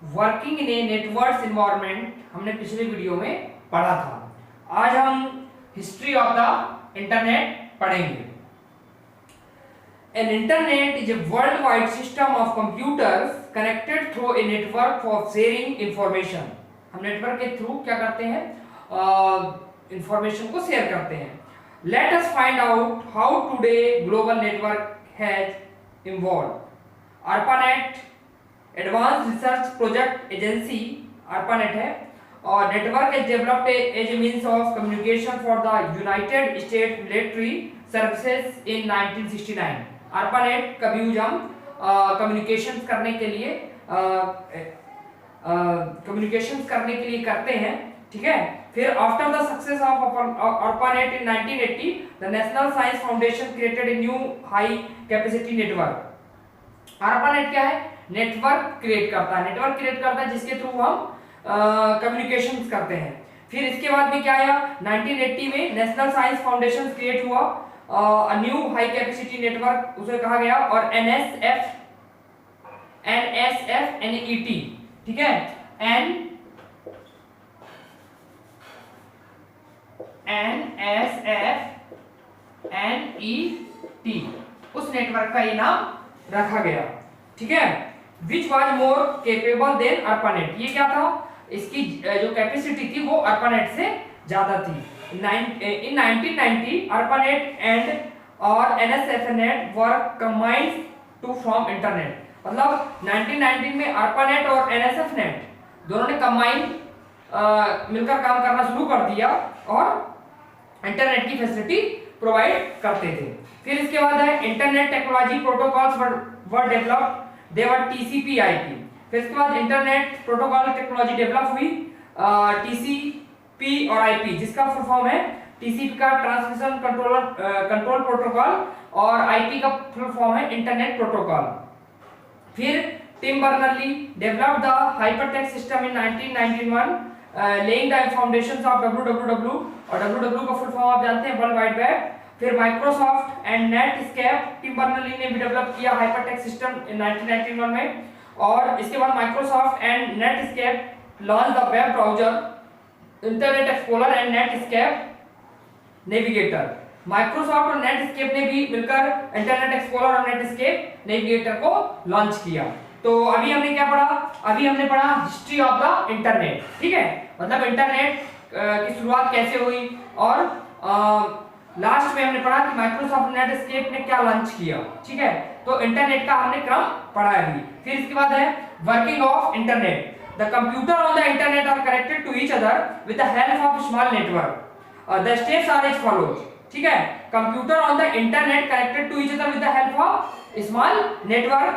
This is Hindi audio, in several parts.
Working in a network environment हमने पिछले वीडियो में पढ़ा था। आज हम हिस्ट्री ऑफ द इंटरनेट पढ़ेंगे। An internet is a worldwide system of computers connected through a network for sharing information। हम नेटवर्क के थ्रू क्या करते हैं, इंफॉर्मेशन को शेयर करते हैं। Let us find out how today global network has evolved। ARPANET advance research project agency ARPANET है और network is developed as a means of communication for the United State military services in 1969। ARPANET का यूज हम कम्युनिकेशन करने के लिए करते हैं, ठीक है। फिर after the success of ARPANET in 1980 the National Science Foundation created a new high capacity network. ARPANET क्या है? नेटवर्क क्रिएट करता है जिसके थ्रू हम कम्युनिकेशन करते हैं। फिर इसके बाद में क्या आया, 1980 में नेशनल साइंस फाउंडेशन क्रिएट हुआ, न्यू हाई कैपेसिटी नेटवर्क उसे कहा गया, और NSFNET, ठीक है, NSFNET उस नेटवर्क का ये नाम रखा गया, ठीक है। Which was more capable than ARPANET, ये क्या था, इसकी जो कैपेसिटी थी वो ARPANET से ज्यादा थी। इन 1990 ARPANET एंड और NSFNET were combined to form internet. मतलब 1990 में ARPANET और NSFNET दोनों ने कंबाइन मिलकर काम करना शुरू कर दिया और इंटरनेट की फैसिलिटी प्रोवाइड करते थे। फिर इसके बाद है internet technology protocols were developed, they were TCP/IP। फिर इसके बाद इंटरनेट प्रोटोकॉल टेक्नोलॉजी डेवलप हुई, TCP और IP, जिसका फुल फॉर्म है TCP का ट्रांसमिशन कंट्रोल प्रोटोकॉल और IP का फुल फॉर्म है इंटरनेट प्रोटोकॉल। फिर Tim Berners Lee developed the hypertext system in 1991, laying the foundations of WWW, और WWW का फुल फॉर्म आप जानते हैं, वर्ल्ड वाइड वेब। फिर माइक्रोसॉफ्ट एंड नेटस्केप, टिम बर्नर्ली ने भी डेवलप किया हाइपरटेक्स्ट सिस्टम इन 1991 में, और इसके बाद Microsoft and Netscape launch the web browser internet explorer and Netscape navigator. Microsoft और नेटस्केप ने भी मिलकर इंटरनेट एक्सप्लोरर और नेटस्केप नेविगेटर को लॉन्च किया। तो अभी हमने क्या पढ़ा, अभी हमने पढ़ा हिस्ट्री ऑफ द इंटरनेट, ठीक है, मतलब इंटरनेट की शुरुआत कैसे हुई, और लास्ट में हमने पढ़ा कि माइक्रोसॉफ्ट नेटस्केप ने क्या लॉन्च किया, ठीक है। तो इंटरनेट का हमने क्रम पढ़ा है अभी। फिर इसके बाद है working of internet. The computer on the internet are connected to each other with the help of small network. The steps are as follows, ठीक है। Computer on the internet connected to each other with the help of small network,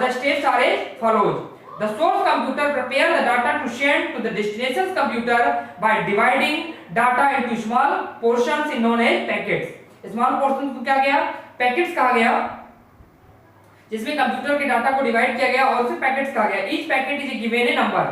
the steps are as follows. The source computer prepare the data to send to the destination computer by dividing data into small portions known as packets। Small portions को क्या गया, पैकेट्स कहा गया, जिसमें कंप्यूटर के डाटा को डिवाइड किया गया और उसे पैकेट्स कहा गया। Each packet is given a number।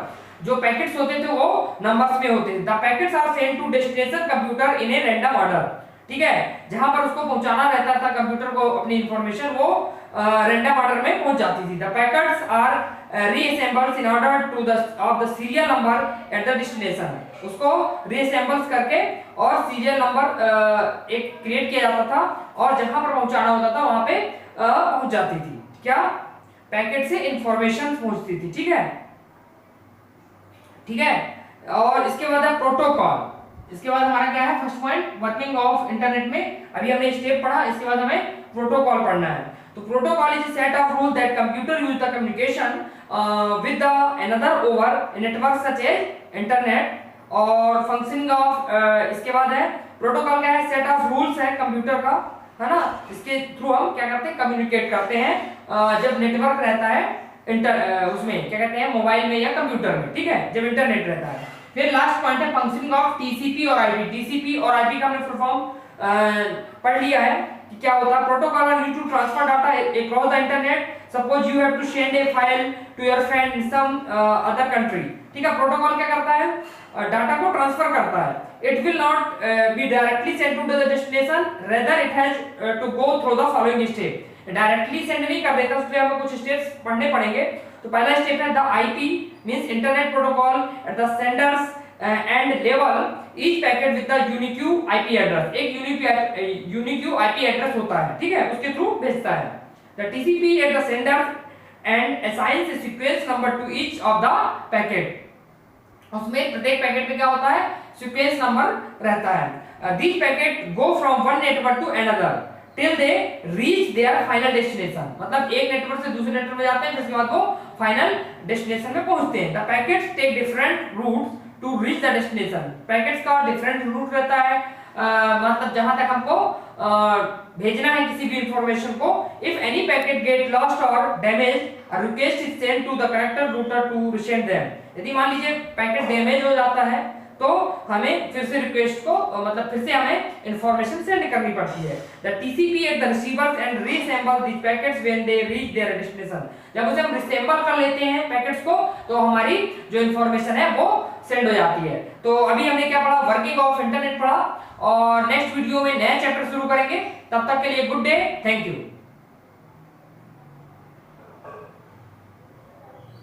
जो पैकेट्स होते थे वो नंबर्स में होते थे। The packets are sent to destination computer in a random order, ठीक है। जहां पर उसको पहुंचाना रहता था कंप्यूटर को अपनी इंफॉर्मेशन, वो रैंडम ऑर्डर में पहुंच जाती थी। The packets are reassembled in order to the of the serial number at the destination. उसको रीअसेंबल्स करके और सीरियल नंबर एक क्रिएट किया जाता था और जहां पर पहुंचाना होता था वहां पे पहुंच जाती थी, क्या, पैकेट से इंफॉर्मेशन पहुंचती थी, ठीक है, ठीक है। और इसके बाद है प्रोटोकॉल। इसके बाद हमारा क्या है, first point working of internet में अभी हमने स्टेप पढ़ा, इसके बाद हमें प्रोटोकॉल पढ़ना है। तो protocol is a set of rules that computer use the communication with another over network such as internet और फंक्शनिंग ऑफ। इसके बाद है प्रोटोकॉल क्या है, सेट ऑफ रूल्स है कंप्यूटर का, है ना, इसके थ्रू हम क्या करते हैं, कम्युनिकेट करते हैं जब नेटवर्क रहता है उसमें क्या कहते हैं, मोबाइल में या कंप्यूटर में, ठीक है, जब इंटरनेट रहता है। फिर लास्ट पॉइंट है फंक्शनिंग ऑफ TCP और IP। TCP और IP का हमने फुल फॉर्म पढ़ लिया है कि क्या होता है। Protocol are used to transfer data across the internet. Suppose you have to send a file to your friend in some other country, ठीक है। प्रोटोकॉल क्या करता है, डाटा को ट्रांसफर करता है। It will not be directly sent to the destination, rather it has to go through the following step। Directly send नहीं कर देता, उसके लिए हमें कुछ स्टेप्स पढ़ने पड़ेंगे। तो पहला स्टेप है the IP means internet protocol at the Sanders and level each packet with the unique IP address, एक यूनिक आईपी एड्रेस होता है, ठीक है, उसके थ्रू भेजता है। The TCP at the sender and assigns a sequence number to each of the packet, उसमें प्रत्येक पैकेट में क्या होता है, सीक्वेंस नंबर रहता है। these packet go from one network to another till they reach their final destination, मतलब एक नेटवर्क से दूसरे नेटवर्क में जाते हैं, फिर उसके बाद वो फाइनल डेस्टिनेशन में पहुंचते हैं। the packets take different routes to reach the destination, packets का डिफरेंट रूट रहता है, मतलब जहां तक हमको भेजना है किसी भी इंफॉर्मेशन को। If any packet get lost और damage, a request is sent to the connector router to resend them, यदि मान लीजिए पैकेट डैमेज हो जाता है तो हमें फिर से रिक्वेस्ट को मतलब फिर से हमें इंफॉर्मेशन सेंड करनी पड़ती है। The TCP at the receiver's end reassemble these packets when they reach their destination, जब उसे हम रिसेंबल कर लेते हैं पैकेट्स को तो हमारी जो इंफॉर्मेशन है वो सेंड हो जाती है। तो अभी हमने क्या पढ़ा, वर्किंग ऑफ इंटरनेट पढ़ा, और नेक्स्ट वीडियो में नया चैप्टर शुरू करेंगे। तब तक के लिए गुड डे, थैंक यू।